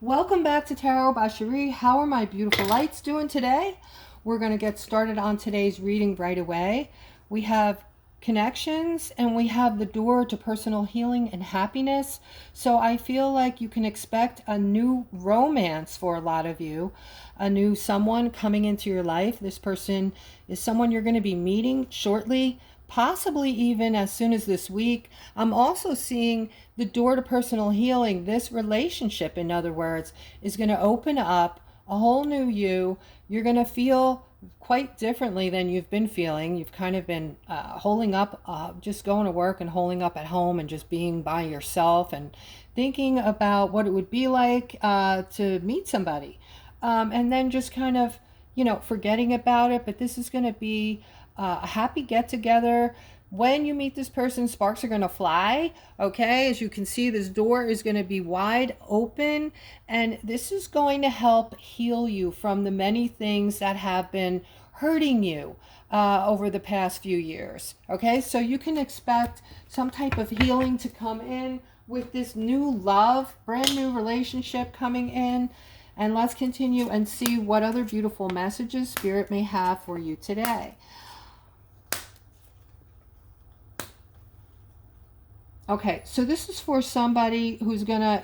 Welcome back to Tarot by Cherie. How are my beautiful lights doing today? We're going to get started on today's reading right away. We have connections and we have the door to personal healing and happiness. So I feel like you can expect a new romance for a lot of you, a new someone coming into your life. This person is someone you're going to be meeting shortly, possibly even as soon as this week. I'm also seeing the door to personal healing. This relationship, in other words, is going to open up a whole new you. You're going to feel quite differently than you've been feeling. You've kind of been holding up, just going to work and holding up at home and just being by yourself and thinking about what it would be like to meet somebody. And then just kind of, forgetting about it. But this is going to be a happy get together. When you meet this person, sparks are going to fly. Okay, as you can see, this door is going to be wide open, and this is going to help heal you from the many things that have been hurting you over the past few years. Okay, so you can expect some type of healing to come in with this new love, brand new relationship coming in. And let's continue and see what other beautiful messages Spirit may have for you today. Okay, so this is for somebody who's going to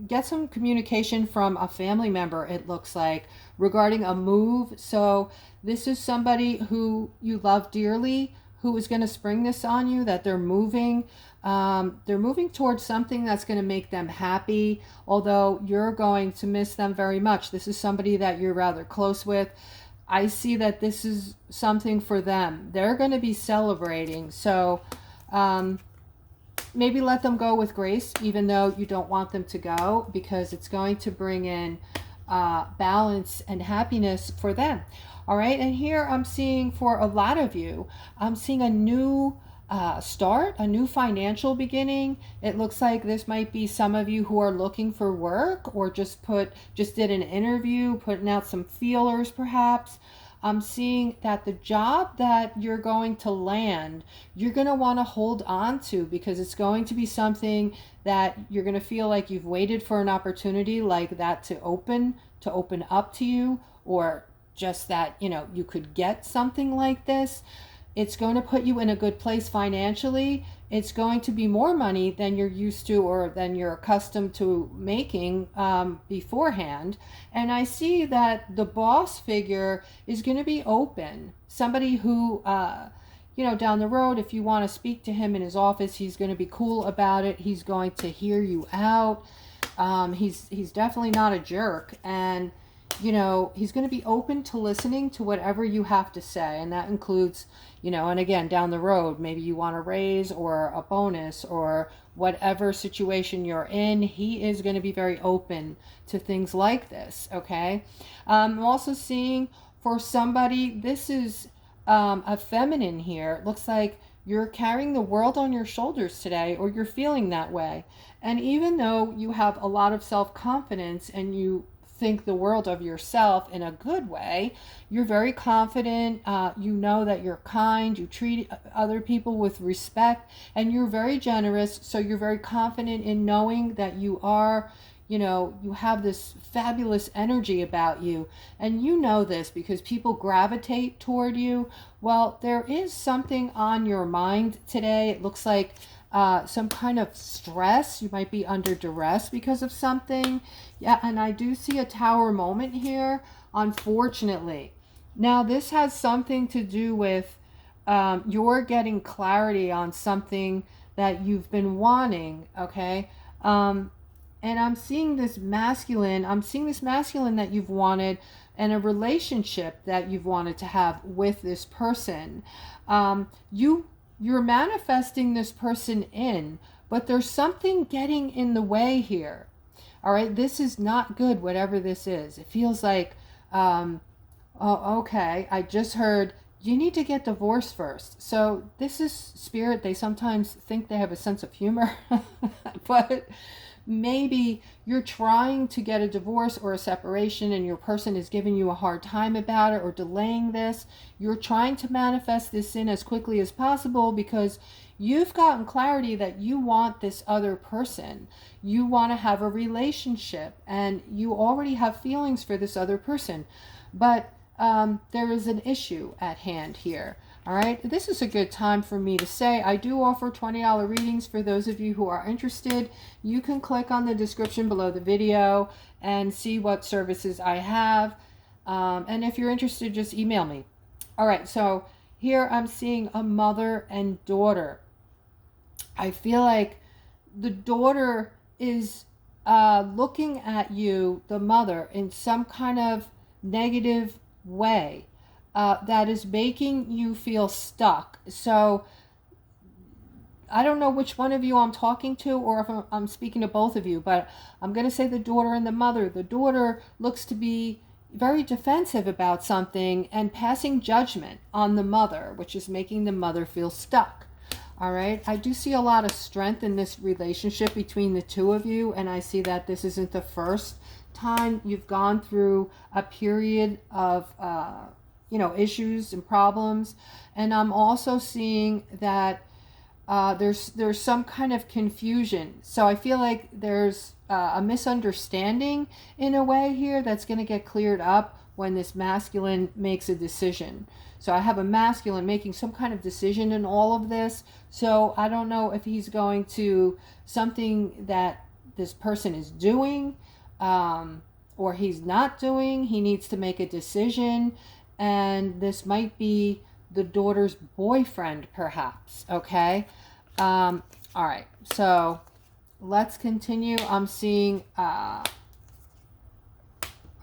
get some communication from a family member, it looks like, regarding a move. So this is somebody who you love dearly, who is going to spring this on you, that they're moving. They're moving towards something that's going to make them happy, although you're going to miss them very much. This is somebody that you're rather close with. I see that this is something for them. They're going to be celebrating. So maybe let them go with grace, even though you don't want them to go, because it's going to bring in balance and happiness for them. All right, and here I'm seeing for a lot of you, I'm seeing a new start, a new financial beginning. It looks like this might be some of you who are looking for work, or just did an interview, putting out some feelers perhaps. I'm seeing that the job that you're going to land, you're going to want to hold on to, because it's going to be something that you're going to feel like you've waited for an opportunity like that to open up to you, or just that, you could get something like this. It's going to put you in a good place financially. It's going to be more money than you're used to or than you're accustomed to making beforehand. And I see that the boss figure is going to be open. Somebody who, down the road, if you want to speak to him in his office, he's going to be cool about it. He's going to hear you out. He's definitely not a jerk. And he's going to be open to listening to whatever you have to say. And that includes, and again, down the road, maybe you want a raise or a bonus or whatever situation you're in. He is going to be very open to things like this. Okay. I'm also seeing for somebody, this is a feminine here. It looks like you're carrying the world on your shoulders today, or you're feeling that way. And even though you have a lot of self-confidence and you think the world of yourself in a good way, you're very confident, you know that you're kind, you treat other people with respect, and you're very generous. So you're very confident in knowing that you are, you have this fabulous energy about you, and you know this because people gravitate toward you. Well, there is something on your mind today. It looks like some kind of stress. You might be under duress because of something. Yeah, and I do see a tower moment here, unfortunately. Now, this has something to do with you're getting clarity on something that you've been wanting, okay? And I'm seeing this masculine that you've wanted, and a relationship that you've wanted to have with this person. You're manifesting this person in, but there's something getting in the way here. All right, this is not good, whatever this is. It feels like, oh, okay, I just heard you need to get divorced first. So this is spirit. They sometimes think they have a sense of humor, but maybe you're trying to get a divorce or a separation and your person is giving you a hard time about it or delaying this. You're trying to manifest this in as quickly as possible because you've gotten clarity that you want this other person. You want to have a relationship and you already have feelings for this other person. But there is an issue at hand here. All right, this is a good time for me to say I do offer $20 readings for those of you who are interested. You can click on the description below the video and see what services I have. And if you're interested, just email me. All right, so here I'm seeing a mother and daughter. I feel like the daughter is looking at you, the mother, in some kind of negative way that is making you feel stuck. So I don't know which one of you I'm talking to or if I'm speaking to both of you, but I'm going to say the daughter and the mother. The daughter looks to be very defensive about something and passing judgment on the mother, which is making the mother feel stuck. All right, I do see a lot of strength in this relationship between the two of you, and I see that this isn't the first time you've gone through a period of issues and problems. And I'm also seeing that there's some kind of confusion. So I feel like there's a misunderstanding in a way here that's going to get cleared up when this masculine makes a decision. So I have a masculine making some kind of decision in all of this. So I don't know if he's going to something that this person is doing or he's not doing. He needs to make a decision. And this might be the daughter's boyfriend, perhaps. Okay. All right. So let's continue. I'm seeing...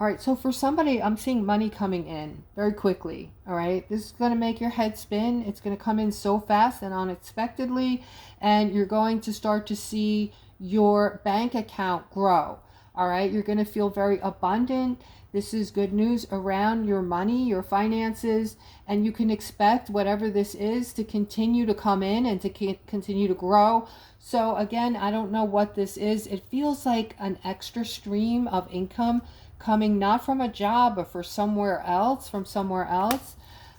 all right, so for somebody, I'm seeing money coming in very quickly, all right? This is going to make your head spin. It's going to come in so fast and unexpectedly, and you're going to start to see your bank account grow, all right? You're going to feel very abundant. This is good news around your money, your finances, and you can expect whatever this is to continue to come in and to continue to grow. So again, I don't know what this is. It feels like an extra stream of income coming not from a job but from somewhere else.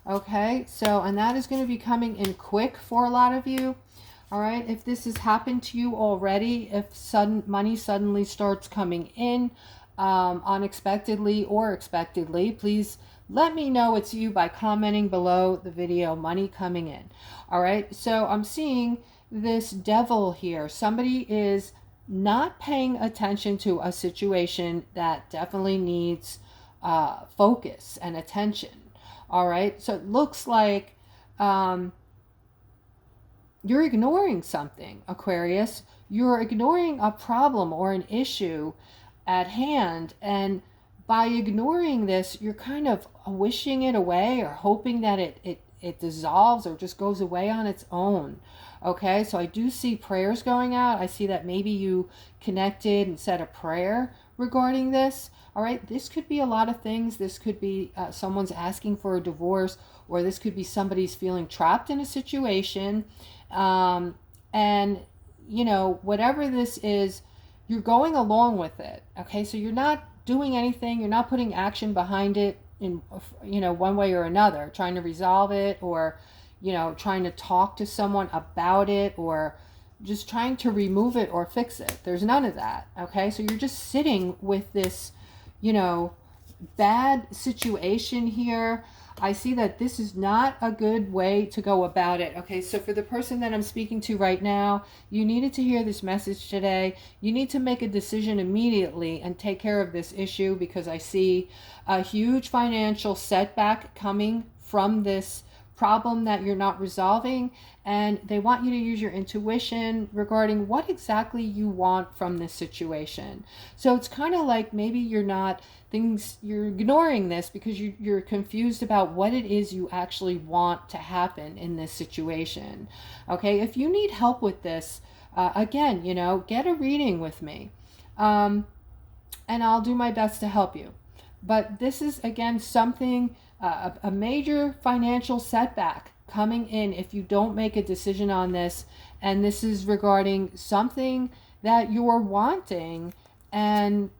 Okay, so and that is going to be coming in quick for a lot of you. All right, if this has happened to you already, if money suddenly starts coming in unexpectedly or expectedly, please let me know it's you by commenting below the video, money coming in. All right, so I'm seeing this devil here. Somebody is not paying attention to a situation that definitely needs focus and attention. All right, so it looks like you're ignoring something, Aquarius. You're ignoring a problem or an issue at hand, and by ignoring this, you're kind of wishing it away or hoping that it dissolves or just goes away on its own. Okay, so I do see prayers going out. I see that maybe you connected and said a prayer regarding this. All right, this could be a lot of things. This could be someone's asking for a divorce, or this could be somebody's feeling trapped in a situation. And, whatever this is, you're going along with it. Okay, so you're not doing anything. You're not putting action behind it in, one way or another, trying to resolve it or trying to talk to someone about it or just trying to remove it or fix it. There's none of that. Okay, so you're just sitting with this bad situation here. I see that this is not a good way to go about it. Okay, so for the person that I'm speaking to right now, you needed to hear this message today. You need to make a decision immediately and take care of this issue, because I see a huge financial setback coming from this problem that you're not resolving, and they want you to use your intuition regarding what exactly you want from this situation. So it's kind of like maybe you're ignoring this because you're confused about what it is you actually want to happen in this situation. Okay, if you need help with this, again, get a reading with me, and I'll do my best to help you. But this is, again, something a major financial setback coming in if you don't make a decision on this. And this is regarding something that you're wanting, and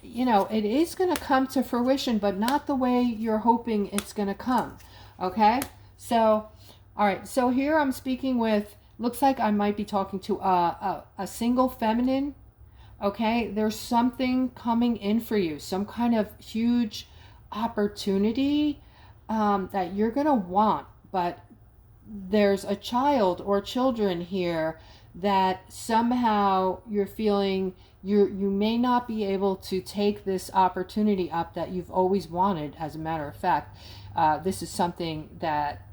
you know, it is going to come to fruition, but not the way you're hoping it's going to come. Okay? So, all right. So here I'm speaking with, looks like I might be talking to a single feminine. Okay? There's something coming in for you, some kind of huge opportunity that you're going to want, but there's a child or children here that somehow you're feeling you may not be able to take this opportunity up that you've always wanted. As a matter of fact, this is something that,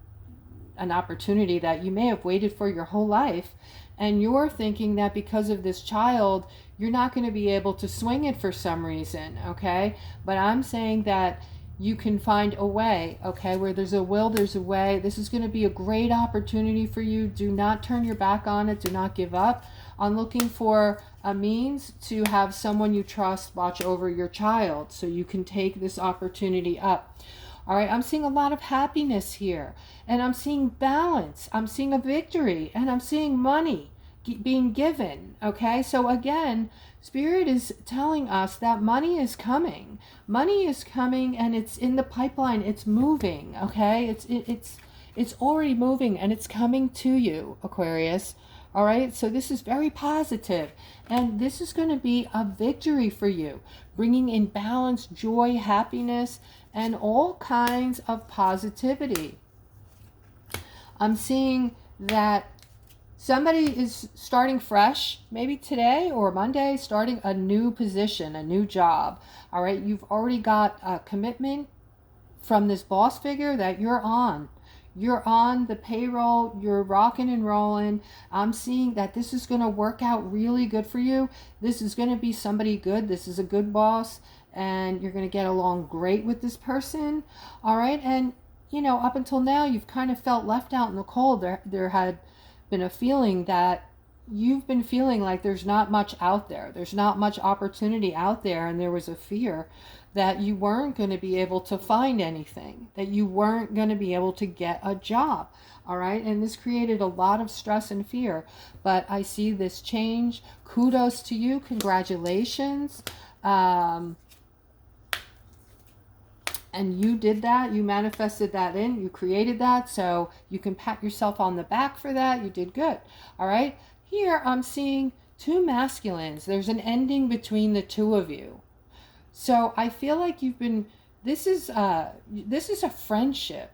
an opportunity that you may have waited for your whole life, and you're thinking that because of this child you're not going to be able to swing it for some reason. Okay, but I'm saying that you can find a way. Okay, where there's a will, there's a way. This is going to be a great opportunity for you. Do not turn your back on it. Do not give up on looking for a means to have someone you trust watch over your child so you can take this opportunity up. All right, I'm seeing a lot of happiness here, and I'm seeing balance. I'm seeing a victory, and I'm seeing money being given. Okay, so again, Spirit is telling us that money is coming. Money is coming, and it's in the pipeline. It's moving. Okay, it's already moving, and it's coming to you, Aquarius. All right, so this is very positive, and this is going to be a victory for you, bringing in balance, joy, happiness, and all kinds of positivity. I'm seeing that somebody is starting fresh, maybe today or Monday, starting a new position, a new job. All right, you've already got a commitment from this boss figure that you're on. You're on the payroll, you're rocking and rolling. I'm seeing that this is going to work out really good for you. This is going to be somebody good. This is a good boss, and you're going to get along great with this person. All right, and you know, up until now, you've kind of felt left out in the cold. There had been a feeling that you've been feeling like there's not much out there. There's not much opportunity out there, and there was a fear that you weren't going to be able to find anything, that you weren't going to be able to get a job. All right, and this created a lot of stress and fear, but I see this change. Kudos to you. Congratulations. And you did that. You manifested that in. You created that. So you can pat yourself on the back for that. You did good. All right. Here I'm seeing two masculines. There's an ending between the two of you. So I feel like you've been, this is a friendship,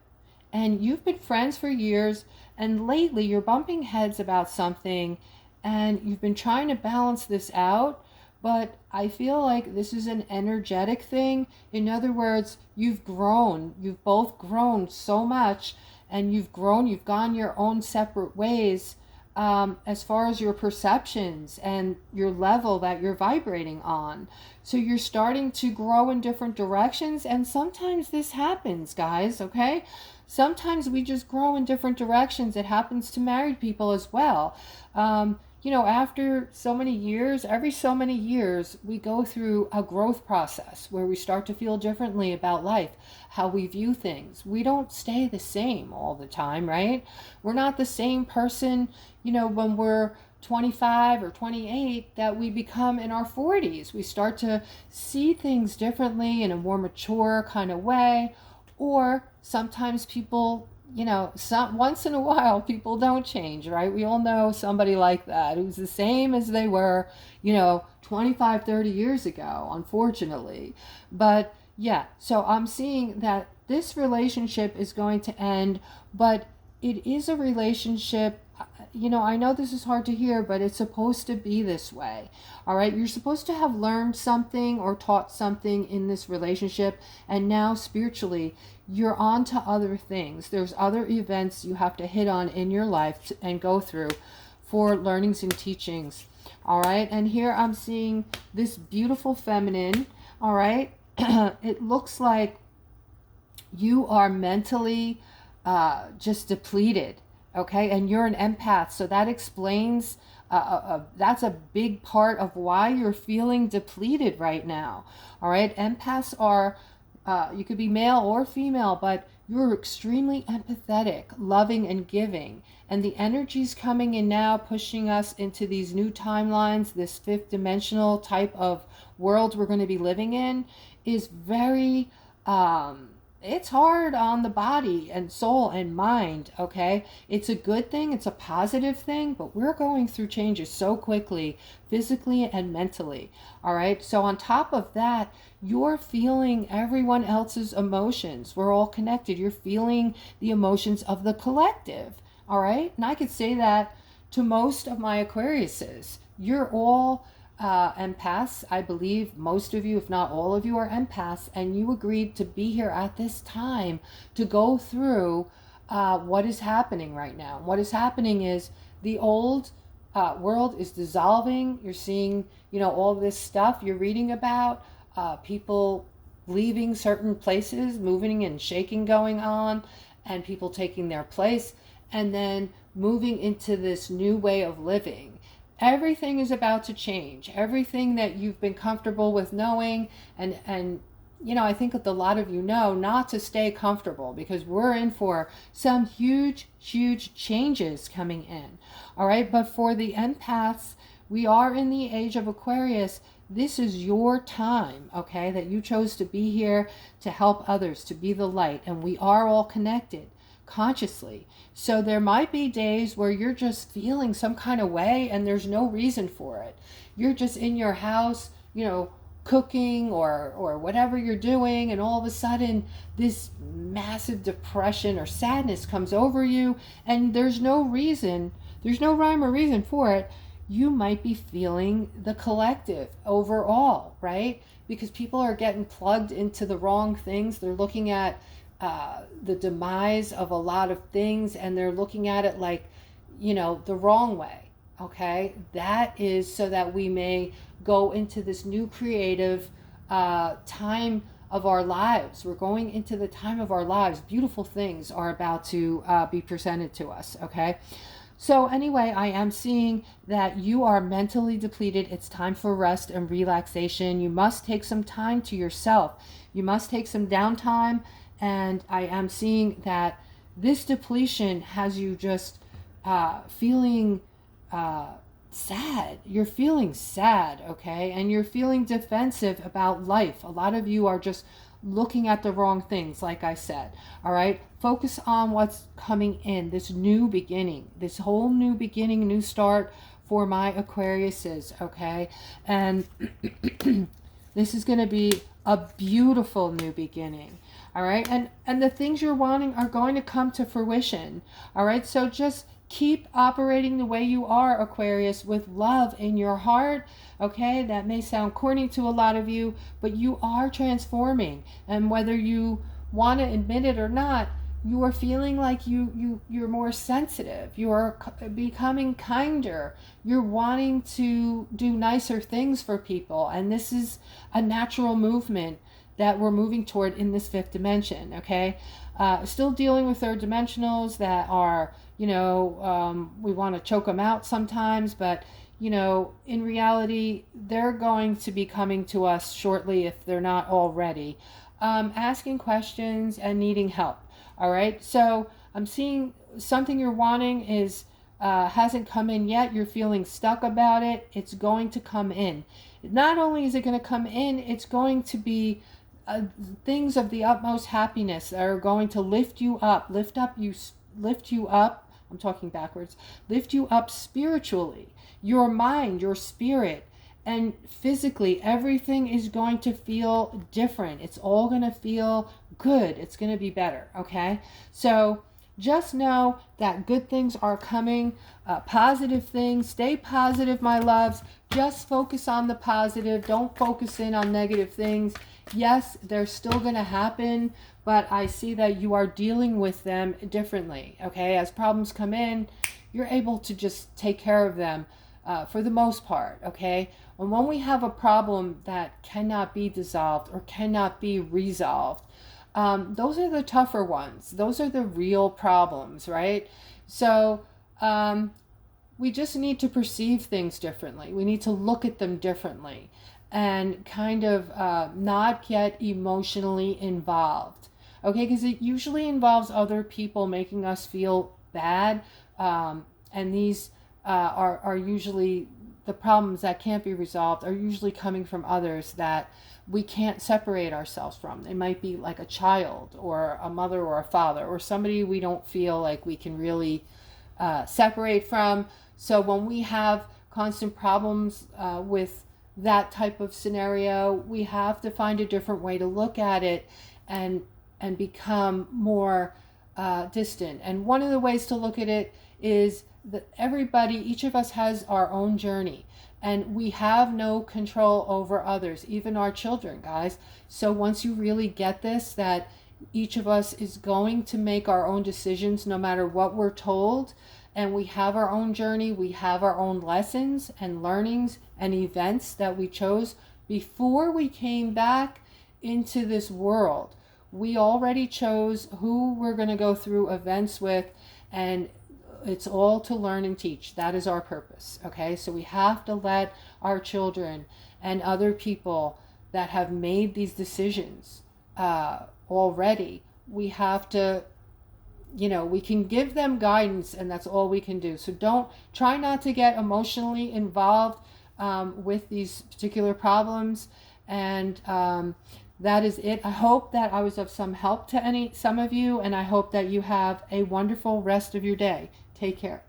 and you've been friends for years, and lately you're bumping heads about something, and you've been trying to balance this out, but I feel like this is an energetic thing. In other words, you've grown. You've both grown so much, and you've gone your own separate ways as far as your perceptions and your level that you're vibrating on. So you're starting to grow in different directions, and sometimes this happens, guys, okay? Sometimes we just grow in different directions. It happens to married people as well. You know, after so many years, every so many years, we go through a growth process where we start to feel differently about life, how we view things. We don't stay the same all the time, right? We're not the same person, you know, when we're 25 or 28 that we become in our 40s. We start to see things differently in a more mature kind of way, or sometimes people, you know, once in a while people don't change, right? We all know somebody like that who's the same as they were, you know, 25, 30 years ago, unfortunately. But yeah, so I'm seeing that this relationship is going to end, but it is a relationship. You know, I know this is hard to hear, but it's supposed to be this way. All right, you're supposed to have learned something or taught something in this relationship, and now spiritually you're on to other things. There's other events you have to hit on in your life and go through for learnings and teachings. All right, and here I'm seeing this beautiful feminine. All right, it looks like you are mentally just depleted. Okay, and you're an empath, so that explains, that's a big part of why you're feeling depleted right now. All right, empaths are You could be male or female, but you're extremely empathetic, loving, and giving. And the energy's coming in now, pushing us into these new timelines. This fifth dimensional type of world we're going to be living in is very, it's hard on the body and soul and mind, okay? It's a good thing, it's a positive thing, but we're going through changes so quickly, physically and mentally, all right? So on top of that, you're feeling everyone else's emotions. We're all connected. You're feeling the emotions of the collective, all right? And I could say that to most of my Aquariuses. You're all empaths. I believe most of you, if not all of you, are empaths, and you agreed to be here at this time to go through what is happening right now. What is happening is the old world is dissolving. You're seeing, all this stuff you're reading about, people leaving certain places, moving and shaking going on, and people taking their place, and then moving into this new way of living. Everything is about to change. Everything that you've been comfortable with knowing, and I think that a lot of you know not to stay comfortable, because we're in for some huge changes coming in. All right, but for the empaths, we are in the age of Aquarius. This is your time, okay, that you chose to be here to help others, to be the light, and we are all connected consciously. So there might be days where you're just feeling some kind of way and there's no reason for it. You're just in your house, cooking or whatever you're doing, and all of a sudden this massive depression or sadness comes over you, and there's no rhyme or reason for it. You might be feeling the collective overall, right? Because people are getting plugged into the wrong things. They're looking at the demise of a lot of things, and they're looking at it like, the wrong way, okay? That is so that we may go into this new creative time of our lives. We're going into the time of our lives. Beautiful things are about to be presented to us, okay? So anyway, I am seeing that you are mentally depleted. It's time for rest and relaxation. You must take some time to yourself. You must take some downtime. And I am seeing that this depletion has you just feeling sad. You're feeling sad, okay? And you're feeling defensive about life. A lot of you are just looking at the wrong things, like I said, all right? Focus on what's coming in, this new beginning, this whole new beginning, new start for my Aquariuses, okay? And this is going to be a beautiful new beginning. All right, and the things you're wanting are going to come to fruition. All right, so just keep operating the way you are, Aquarius, with love in your heart. Okay, that may sound corny to a lot of you, but you are transforming, and whether you want to admit it or not, you are feeling like you're more sensitive. You are becoming kinder. You're wanting to do nicer things for people, and this is a natural movement that we're moving toward in this fifth dimension, okay? Still dealing with third dimensionals that are, we want to choke them out sometimes, but, in reality, they're going to be coming to us shortly if they're not already, asking questions and needing help, all right? So I'm seeing something you're wanting is hasn't come in yet. You're feeling stuck about it. It's going to come in. Not only is it going to come in, it's going to be things of the utmost happiness that are going to lift you up. I'm talking backwards. Lift you up spiritually, your mind, your spirit, and physically. Everything is going to feel different. It's all going to feel good. It's going to be better. Okay, so just know that good things are coming, positive things. Stay positive, my loves. Just focus on the positive. Don't focus in on negative things. Yes, they're still going to happen, but I see that you are dealing with them differently, okay? As problems come in, you're able to just take care of them for the most part, okay? And when we have a problem that cannot be dissolved or cannot be resolved, those are the tougher ones. Those are the real problems, right? So we just need to perceive things differently. We need to look at them differently. and kind of not get emotionally involved. Okay, because it usually involves other people making us feel bad, and these are usually the problems that can't be resolved are usually coming from others that we can't separate ourselves from. It might be like a child or a mother or a father or somebody we don't feel like we can really separate from. So when we have constant problems with that type of scenario, we have to find a different way to look at it and become more distant. And one of the ways to look at it is that everybody, each of us has our own journey, and we have no control over others, even our children, guys. So once you really get this, that each of us is going to make our own decisions no matter what we're told, and we have our own journey, we have our own lessons and learnings and events that we chose before we came back into this world. We already chose who we're going to go through events with, and it's all to learn and teach. That is our purpose. Okay, so we have to let our children and other people that have made these decisions already, we have to, we can give them guidance, and that's all we can do. So don't try not to get emotionally involved with these particular problems. And that is it. I hope that I was of some help to some of you, and I hope that you have a wonderful rest of your day. Take care.